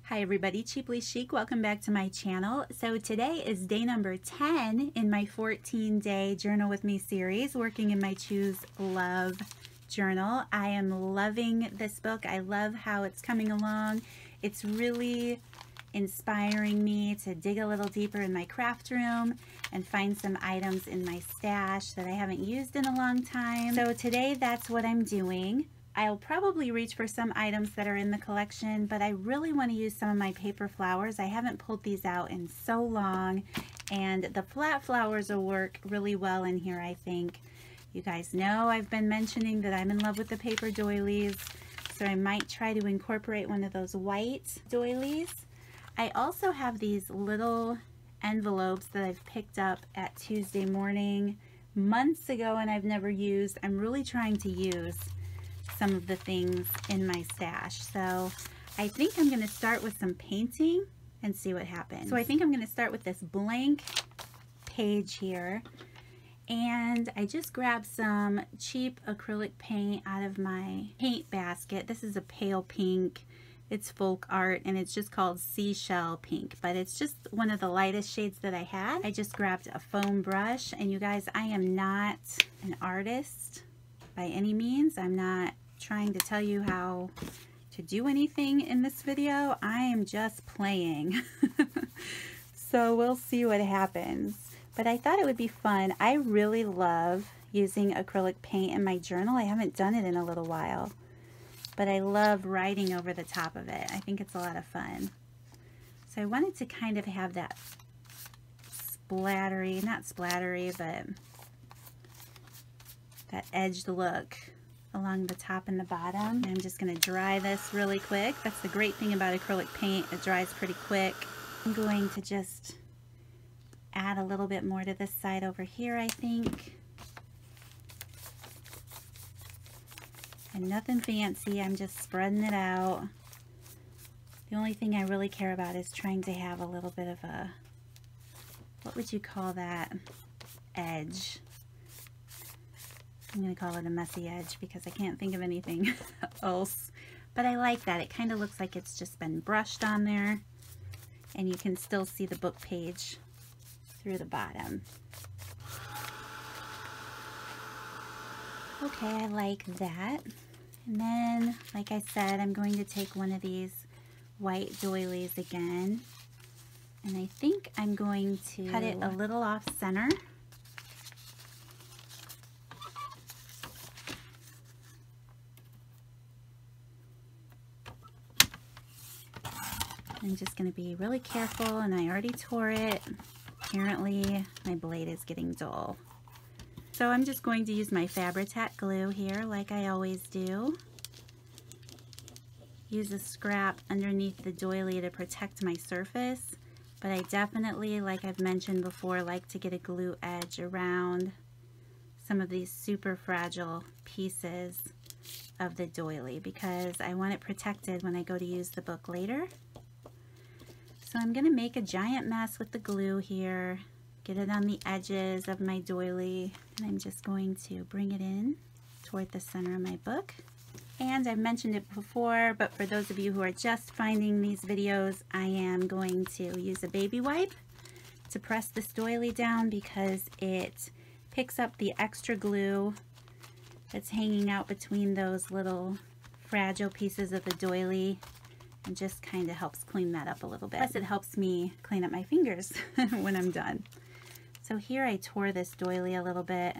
Hi everybody, Cheaply Chic. Welcome back to my channel. So today is day number 10 in my 14-day Journal With Me series, working in my Choose Love journal. I am loving this book. I love how it's coming along. It's really inspiring me to dig a little deeper in my craft room and find some items in my stash that I haven't used in a long time. So today that's what I'm doing. I'll probably reach for some items that are in the collection, but I really want to use some of my paper flowers. I haven't pulled these out in so long, and the flat flowers will work really well in here, I think. You guys know I've been mentioning that I'm in love with the paper doilies, so I might try to incorporate one of those white doilies. I also have these little envelopes that I've picked up at Tuesday morning months ago and I've never used. I'm really trying to use some of the things in my stash. So I think I'm going to start with some painting and see what happens. So I think I'm going to start with this blank page here, and I just grabbed some cheap acrylic paint out of my paint basket. This is a pale pink. It's folk art and it's just called seashell pink, but it's just one of the lightest shades that I had. I just grabbed a foam brush, and you guys, I am not an artist by any means. I'm not trying to tell you how to do anything in this video. I am just playing. So we'll see what happens. But I thought it would be fun. I really love using acrylic paint in my journal. I haven't done it in a little while, but I love writing over the top of it. I think it's a lot of fun. So I wanted to kind of have that splattery, not splattery, but that edged look along the top and the bottom. I'm just going to dry this really quick. That's the great thing about acrylic paint. It dries pretty quick. I'm going to just add a little bit more to this side over here, I think. And nothing fancy. I'm just spreading it out. The only thing I really care about is trying to have a little bit of a, what would you call that, edge. I'm going to call it a messy edge because I can't think of anything else. But I like that. It kind of looks like it's just been brushed on there. And you can still see the book page through the bottom. Okay, I like that. And then, like I said, I'm going to take one of these white doilies again. And I think I'm going to cut it a little off center. I'm just going to be really careful, and I already tore it. Apparently my blade is getting dull. So I'm just going to use my Fabri-Tac glue here like I always do. Use a scrap underneath the doily to protect my surface, but I definitely, like I've mentioned before, like to get a glue edge around some of these super fragile pieces of the doily because I want it protected when I go to use the book later. So I'm going to make a giant mess with the glue here, get it on the edges of my doily, and I'm just going to bring it in toward the center of my book. And I've mentioned it before, but for those of you who are just finding these videos, I am going to use a baby wipe to press this doily down because it picks up the extra glue that's hanging out between those little fragile pieces of the doily, and just kind of helps clean that up a little bit. Plus it helps me clean up my fingers when I'm done. So here I tore this doily a little bit.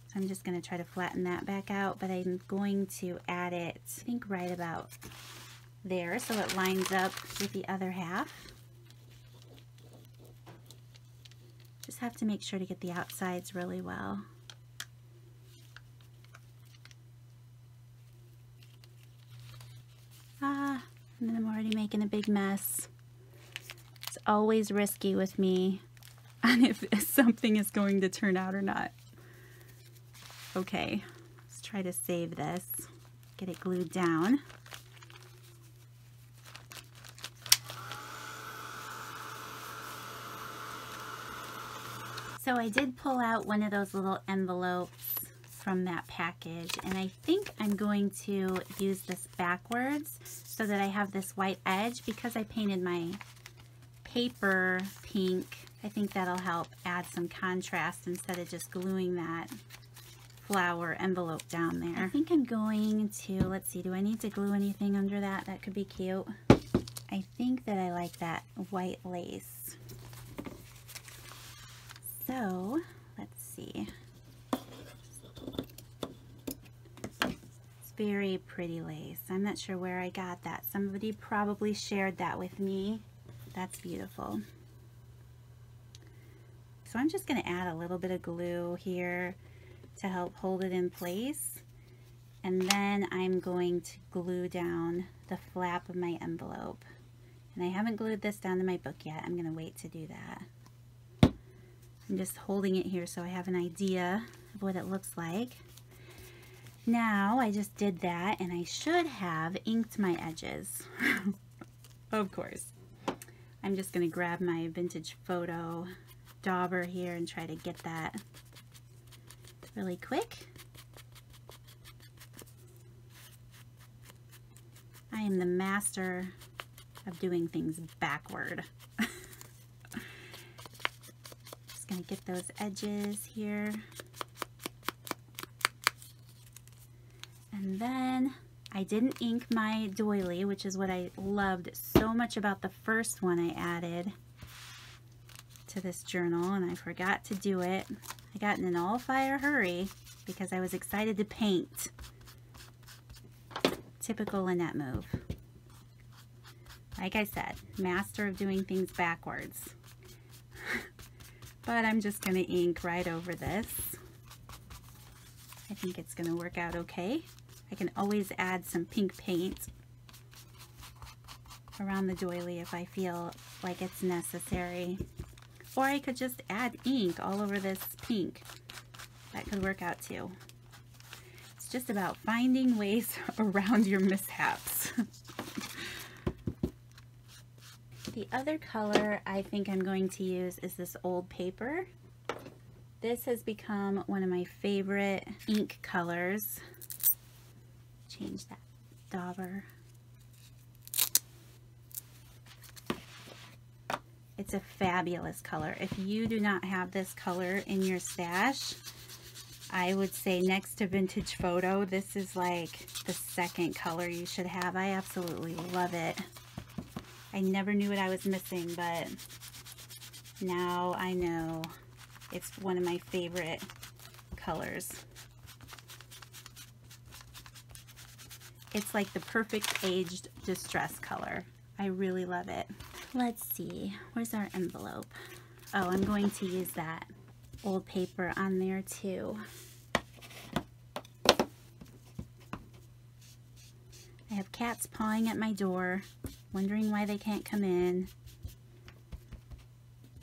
So I'm just going to try to flatten that back out, but I'm going to add it, I think, right about there so it lines up with the other half. Just have to make sure to get the outsides really well. And then I'm already making a big mess. It's always risky with me on if something is going to turn out or not. Okay, let's try to save this. Get it glued down. So I did pull out one of those little envelopes from that package, and I think I'm going to use this backwards so that I have this white edge. Because I painted my paper pink, I think that'll help add some contrast instead of just gluing that flower envelope down there. I think I'm going to, let's see, do I need to glue anything under that? That could be cute. I think that I like that white lace. So, let's see. It's very pretty lace. I'm not sure where I got that. Somebody probably shared that with me. That's beautiful. So I'm just going to add a little bit of glue here to help hold it in place. And then I'm going to glue down the flap of my envelope. And I haven't glued this down to my book yet. I'm going to wait to do that. I'm just holding it here so I have an idea of what it looks like. Now I just did that and I should have inked my edges. Of course. I'm just going to grab my vintage photo dauber here and try to get that really quick. I am the master of doing things backward. Just gonna get those edges here. And then I didn't ink my doily, which is what I loved so much about the first one I added to this journal, and I forgot to do it. I got in an all-fire hurry because I was excited to paint. Typical Lynette move. Like I said, master of doing things backwards. But I'm just going to ink right over this. I think it's going to work out okay. I can always add some pink paint around the doily if I feel like it's necessary. Or I could just add ink all over this pink. That could work out too. It's just about finding ways around your mishaps. The other color I think I'm going to use is this old paper. This has become one of my favorite ink colors. Change that dauber. It's a fabulous color. If you do not have this color in your stash, I would say next to vintage photo, this is like the second color you should have. I absolutely love it. I never knew what I was missing, but now I know it's one of my favorite colors. It's like the perfect aged distress color. I really love it. Let's see, where's our envelope? Oh, I'm going to use that old paper on there too. I have cats pawing at my door, wondering why they can't come in.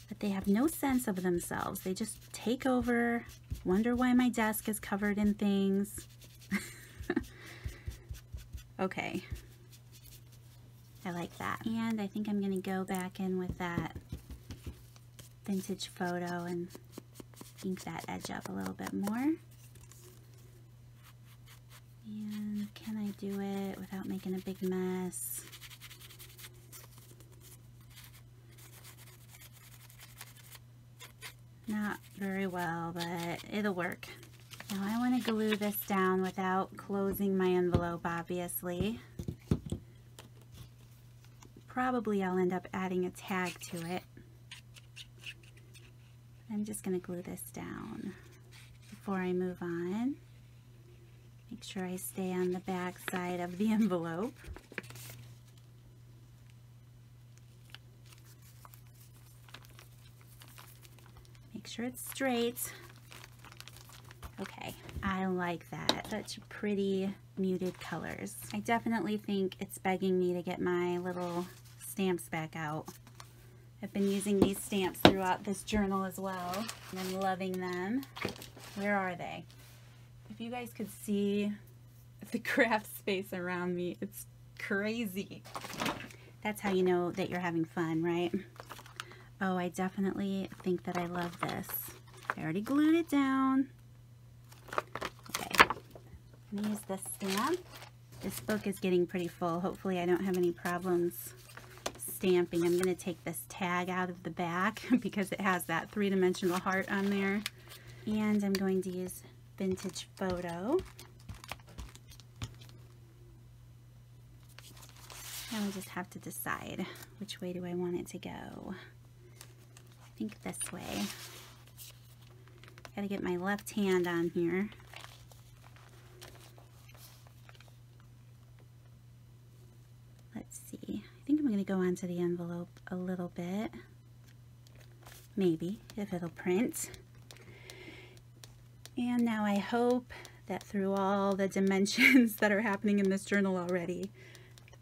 But they have no sense of themselves. They just take over, wonder why my desk is covered in things. Okay. I like that. And I think I'm going to go back in with that vintage photo and ink that edge up a little bit more. And can I do it without making a big mess? Not very well, but it'll work. Now I want to glue this down without closing my envelope, obviously. Probably I'll end up adding a tag to it. I'm just going to glue this down before I move on. Make sure I stay on the back side of the envelope. Make sure it's straight. Okay, I like that. Such pretty muted colors. I definitely think it's begging me to get my little stamps back out. I've been using these stamps throughout this journal as well, and I'm loving them. Where are they? If you guys could see the craft space around me, it's crazy. That's how you know that you're having fun, right? Oh, I definitely think that I love this. I already glued it down. Okay, I'm gonna use this stamp. This book is getting pretty full. Hopefully I don't have any problems stamping. I'm going to take this tag out of the back because it has that three-dimensional heart on there. And I'm going to use Vintage Photo. Now I just have to decide which way do I want it to go. I think this way. Gotta get my left hand on here. Let's see. I think I'm going to go onto the envelope a little bit. Maybe, if it'll print. And now I hope that through all the dimensions that are happening in this journal already,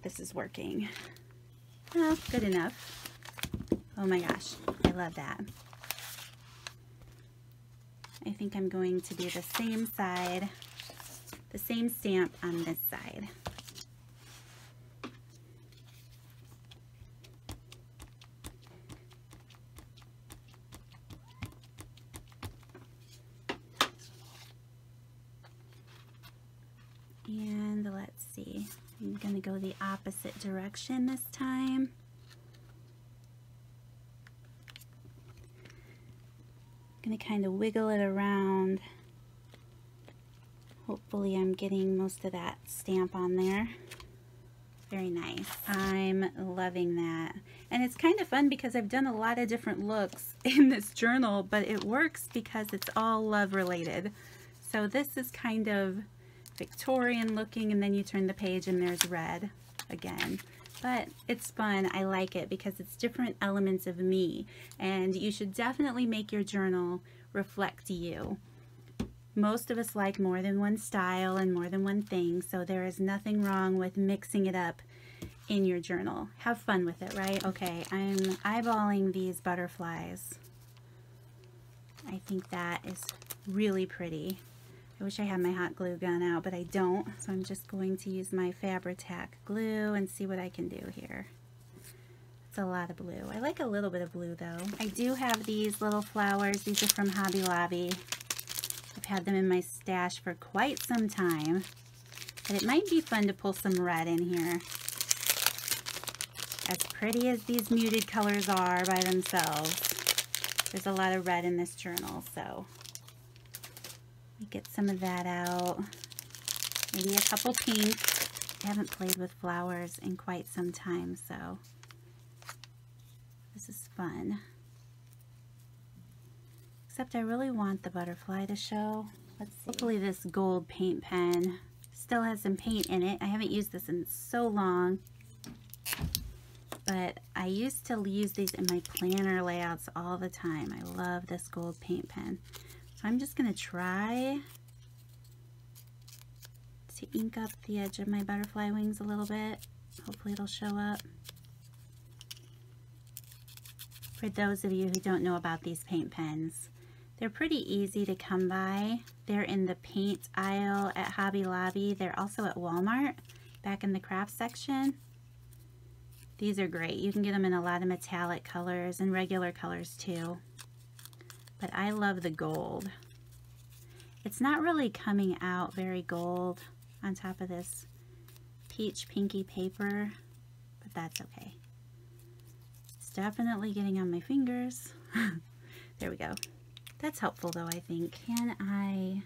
this is working. Well, good enough. Oh my gosh, I love that. I think I'm going to do the same side, the same stamp on this side. And let's see, I'm going to go the opposite direction this time. I'm going to kind of wiggle it around. Hopefully I'm getting most of that stamp on there. Very nice. I'm loving that. And it's kind of fun because I've done a lot of different looks in this journal, but it works because it's all love related. So this is kind of Victorian looking, and then you turn the page and there's red again. But it's fun. I like it because it's different elements of me, and you should definitely make your journal reflect you. Most of us like more than one style and more than one thing, so there is nothing wrong with mixing it up in your journal. Have fun with it, right? Okay, I'm eyeballing these butterflies. I think that is really pretty. I wish I had my hot glue gun out, but I don't, so I'm just going to use my Fabri-Tac glue and see what I can do here. It's a lot of blue. I like a little bit of blue though. I do have these little flowers. These are from Hobby Lobby. I've had them in my stash for quite some time, but it might be fun to pull some red in here. As pretty as these muted colors are by themselves, there's a lot of red in this journal, so get some of that out. Maybe a couple pinks. I haven't played with flowers in quite some time, so this is fun. Except I really want the butterfly to show. Let's see. Hopefully this gold paint pen still has some paint in it. I haven't used this in so long, but I used to use these in my planner layouts all the time. I love this gold paint pen. I'm just going to try to ink up the edge of my butterfly wings a little bit. Hopefully it'll show up. For those of you who don't know about these paint pens, they're pretty easy to come by. They're in the paint aisle at Hobby Lobby. They're also at Walmart, back in the craft section. These are great. You can get them in a lot of metallic colors and regular colors too. But I love the gold. It's not really coming out very gold on top of this peach pinky paper, but that's okay. It's definitely getting on my fingers. There we go. That's helpful though, I think. Can I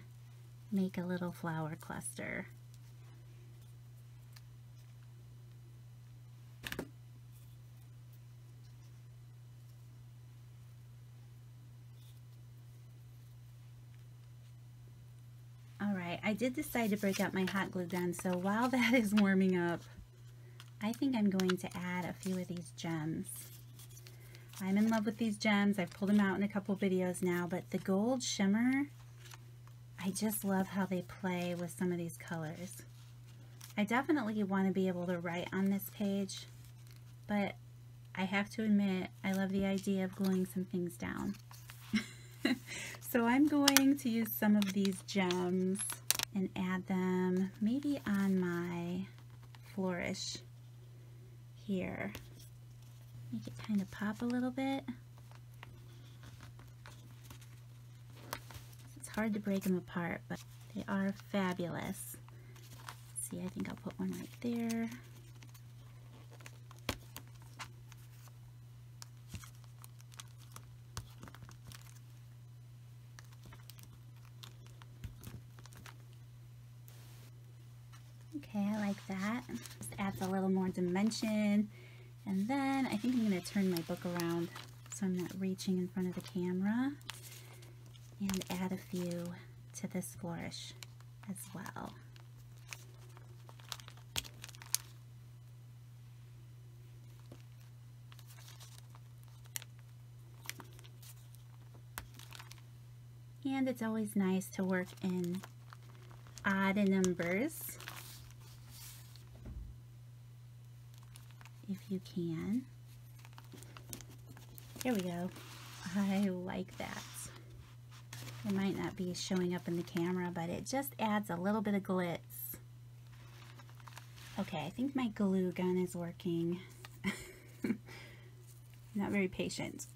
make a little flower cluster? I did decide to break out my hot glue gun, so while that is warming up, I think I'm going to add a few of these gems. I'm in love with these gems. I've pulled them out in a couple videos now, but the gold shimmer, I just love how they play with some of these colors. I definitely want to be able to write on this page, but I have to admit, I love the idea of gluing some things down. So I'm going to use some of these gems and add them maybe on my flourish here. Make it kind of pop a little bit. It's hard to break them apart, but they are fabulous. see, I think I'll put one right there. Okay, I like that. Just adds a little more dimension. And then I think I'm going to turn my book around so I'm not reaching in front of the camera. And add a few to this flourish as well. And it's always nice to work in odd numbers if you can. There we go. I like that. It might not be showing up in the camera, but it just adds a little bit of glitz. Okay, I think my glue gun is working. Not very patient.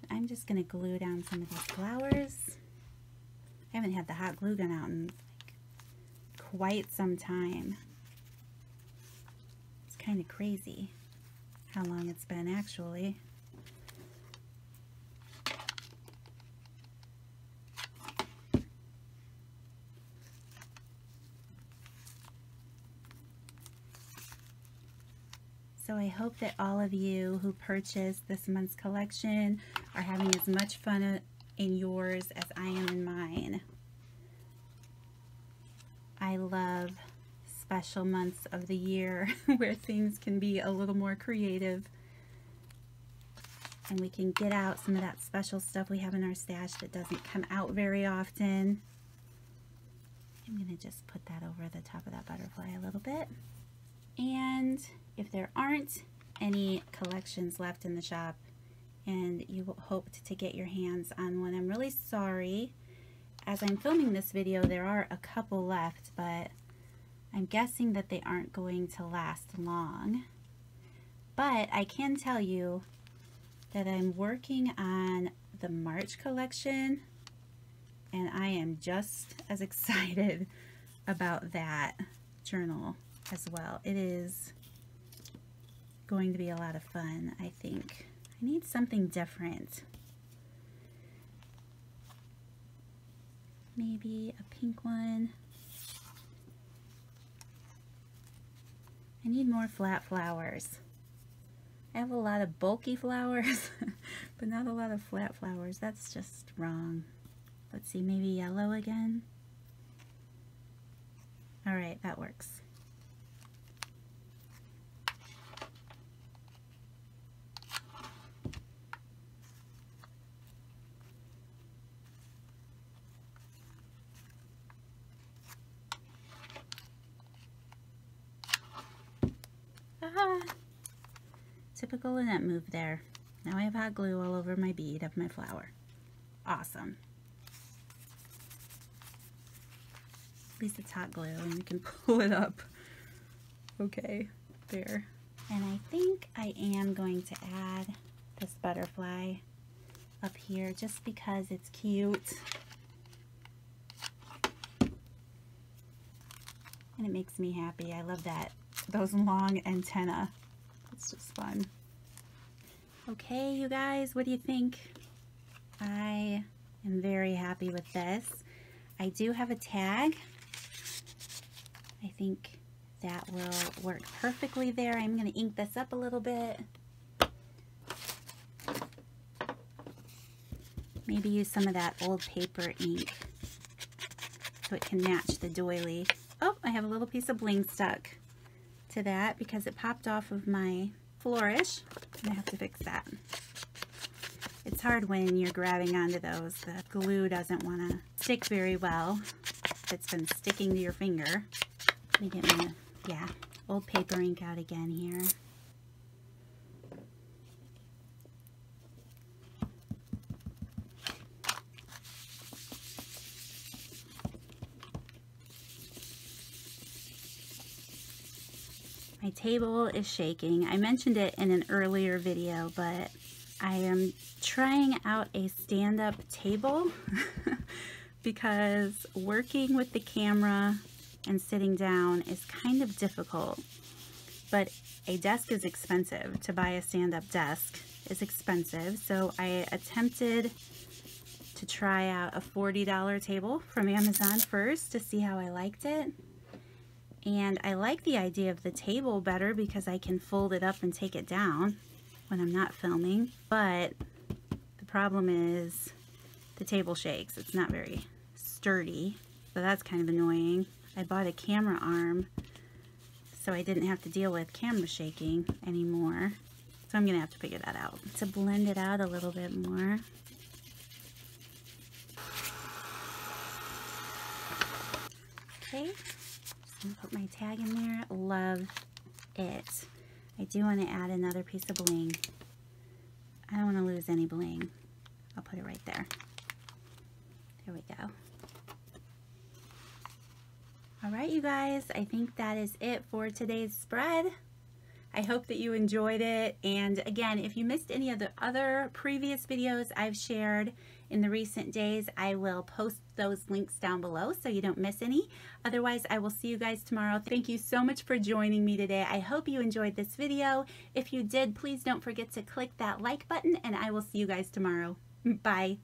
But I'm just going to glue down some of these flowers. I haven't had the hot glue gun out in like quite some time. It's kind of crazy how long it's been actually. So I hope that all of you who purchased this month's collection are having as much fun in yours as I am in mine. I love special months of the year where things can be a little more creative and we can get out some of that special stuff we have in our stash that doesn't come out very often. I'm going to just put that over the top of that butterfly a little bit. And if there aren't any collections left in the shop and you hoped to get your hands on one, I'm really sorry. As I'm filming this video, there are a couple left, but I'm guessing that they aren't going to last long. But I can tell you that I'm working on the March collection, and I am just as excited about that journal as well. It is going to be a lot of fun, I think. I need something different. Maybe a pink one. I need more flat flowers. I have a lot of bulky flowers, but not a lot of flat flowers. That's just wrong. Let's see, maybe yellow again. All right, that works. Typical Lynette move there. Now I have hot glue all over my bead of my flower. Awesome. At least it's hot glue and you can pull it up. Okay, there. And I think I am going to add this butterfly up here just because it's cute. And it makes me happy. I love that. Those long antennae. It's just fun. Okay, you guys, what do you think? I am very happy with this. I do have a tag. I think that will work perfectly there. I'm going to ink this up a little bit. Maybe use some of that old paper ink so it can match the doily. Oh, I have a little piece of bling stuck to that because it popped off of my flourish. I have to fix that. It's hard when you're grabbing onto those. The glue doesn't want to stick very well if it's been sticking to your finger. Let me get my, old paper ink out again here. My table is shaking. I mentioned it in an earlier video, but I am trying out a stand-up table because working with the camera and sitting down is kind of difficult. But a desk is expensive. To buy a stand-up desk is expensive. So I attempted to try out a $40 table from Amazon first to see how I liked it. And I like the idea of the table better because I can fold it up and take it down when I'm not filming. But the problem is the table shakes. It's not very sturdy, so that's kind of annoying. I bought a camera arm so I didn't have to deal with camera shaking anymore. So I'm gonna have to figure that out. To blend it out a little bit more. Okay, just gonna put my tag in there. Love it. I do want to add another piece of bling. I don't want to lose any bling. I'll put it right there. There we go. All right, you guys, I think that is it for today's spread. I hope that you enjoyed it. And again, if you missed any of the other previous videos I've shared in the recent days, I will post those links down below so you don't miss any. Otherwise, I will see you guys tomorrow. Thank you so much for joining me today. I hope you enjoyed this video. If you did, please don't forget to click that like button, and I will see you guys tomorrow. Bye.